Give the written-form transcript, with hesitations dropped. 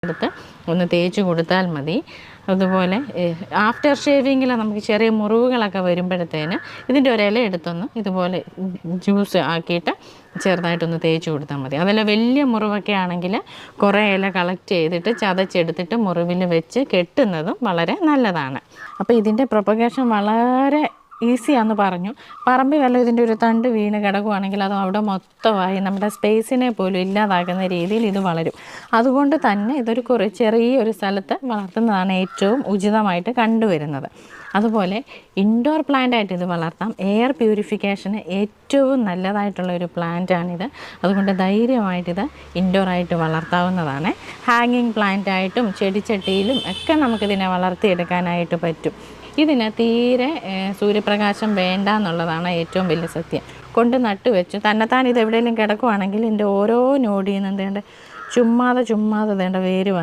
എടുത്ത് ഒന്ന് തേച്ച് കൊടുത്താൽ മതി. അതുപോലെ ആഫ്റ്റർ ഷേവിങ്ങിൽ നമുക്ക് ചെറിയ മുറിവുകളൊക്കെ വരുമ്പോഴത്തേന് ഇതിൻ്റെ ഒരു ഇല എടുത്തൊന്ന് ഇതുപോലെ ജ്യൂസ് ആക്കിയിട്ട് ചെറുതായിട്ടൊന്ന് തേച്ച് കൊടുത്താൽ മതി. അതല്ല വലിയ മുറിവൊക്കെ ആണെങ്കിൽ കുറേ ഇല കളക്ട് ചെയ്തിട്ട് ചതച്ചെടുത്തിട്ട് മുറിവിൽ വെച്ച് കെട്ടുന്നതും വളരെ നല്ലതാണ്. അപ്പോൾ ഇതിൻ്റെ പ്രൊപ്പഗേഷൻ വളരെ ഈസിയാണെന്ന് പറഞ്ഞു. പറമ്പിൽ വല്ല ഇതിൻ്റെ ഒരു തണ്ട് വീണ് കിടക്കുകയാണെങ്കിൽ അത് അവിടെ മൊത്തമായി നമ്മുടെ സ്പേസിനെ പോലും ഇല്ലാതാക്കുന്ന രീതിയിൽ ഇത് വളരും. അതുകൊണ്ട് തന്നെ ഇതൊരു ചെറിയൊരു സ്ഥലത്ത് വളർത്തുന്നതാണ് ഏറ്റവും ഉചിതമായിട്ട് കണ്ടുവരുന്നത്. അതുപോലെ ഇൻഡോർ പ്ലാന്റായിട്ട് ഇത് വളർത്താം. എയർ പ്യൂരിഫിക്കേഷന് ഏറ്റവും നല്ലതായിട്ടുള്ള ഒരു പ്ലാന്റാണിത്. അതുകൊണ്ട് ധൈര്യമായിട്ടിത് ഇൻഡോറായിട്ട് വളർത്താവുന്നതാണ്. ഹാങ്ങിങ് പ്ലാന്റായിട്ടും ചെടിച്ചട്ടിയിലും ഒക്കെ നമുക്കിതിനെ വളർത്തിയെടുക്കാനായിട്ട് പറ്റും. ഇതിന് തീരെ സൂര്യപ്രകാശം വേണ്ട എന്നുള്ളതാണ് ഏറ്റവും വലിയ സത്യം. കൊണ്ട് നട്ട് വെച്ചു തന്നെത്താൻ ഇത് എവിടെയെങ്കിലും കിടക്കുവാണെങ്കിൽ ഇതിൻ്റെ ഓരോ നോടിയിൽ നിന്ന് ചുമ്മാതെ വേണ്ട വേര്